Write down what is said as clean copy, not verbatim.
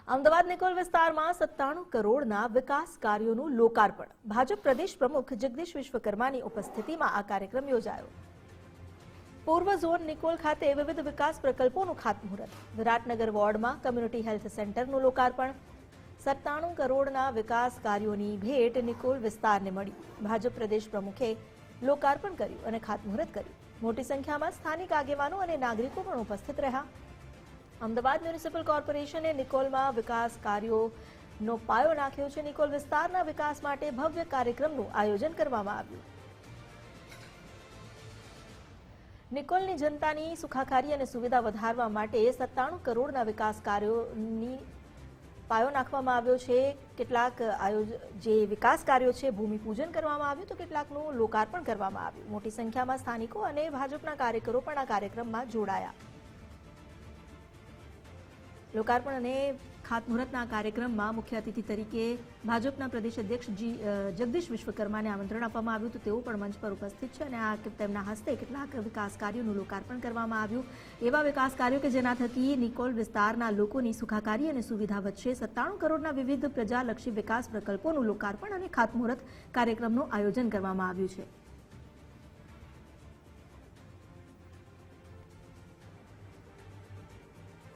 અમદાવાદ નિકોલ વિસ્તારમાં 97 કરોડના વિકાસ કાર્યોનું લોકાર્પણ. ભાજપ પ્રદેશ પ્રમુખ જગદીશ વિશ્વકર્માની ઉપસ્થિતિમાં આ કાર્યક્રમ યોજાયો. પૂર્વ ઝોન નિકોલ ખાતે વિવિધ વિકાસ પ્રકલ્પોનું ખાતમુહૂર્ત. વિરાટનગર વોર્ડમાં કમ્યુનિટી હેલ્થ સેન્ટરનું લોકાર્પણ. 97 કરોડના વિકાસ કાર્યોની ભેટ નિકોલ વિસ્તારને મળી. ભાજપ પ્રદેશ પ્રમુખે લોકાર્પણ કર્યું અને ખાતમુહૂર્ત કર્યું. મોટી સંખ્યામાં સ્થાનિક આગેવાનો અને નાગરિકો પણ ઉપસ્થિત રહ્યા. અમદાવાદ મ્યુનિસિપલ કોર્પોરેશને નિકોલમાં વિકાસ કાર્યોનો પાયો નાખ્યો છે. નિકોલ વિસ્તારના વિકાસ માટે ભવ્ય કાર્યક્રમનું આયોજન કરવામાં આવ્યું. નિકોલની જનતાની સુખાકારી અને સુવિધા વધારવા માટે 97 કરોડના વિકાસ કાર્યોની પાયો નાખવામાં આવ્યો છે. કેટલાક જે વિકાસ કાર્યો છે ભૂમિપૂજન કરવામાં આવ્યું તો કેટલાકનું લોકાર્પણ કરવામાં આવ્યું. મોટી સંખ્યામાં સ્થાનિકો અને ભાજપના કાર્યકરો પણ આ કાર્યક્રમમાં જોડાયા. લોકાર્પણ અને ખાતમુહૂર્તના કાર્યક્રમમાં મુખ્ય અતિથિ તરીકે ભાજપના પ્રદેશ અધ્યક્ષ જગદીશ વિશ્વકર્માને આમંત્રણ આપવામાં આવ્યું તો તેઓ પણ મંચ પર ઉપસ્થિત છે અને તેમના હસ્તે કેટલાક વિકાસ કાર્યોનું લોકાર્પણ કરવામાં આવ્યું. એવા વિકાસ કાર્યો કે જેના થકી નિકોલ વિસ્તારના લોકોની સુખાકારી અને સુવિધા વધશે. 97 કરોડના વિવિધ પ્રજાલક્ષી વિકાસ પ્રકલ્પોનું લોકાર્પણ અને ખાતમુહૂર્ત કાર્યક્રમનું આયોજન કરવામાં આવ્યું છે.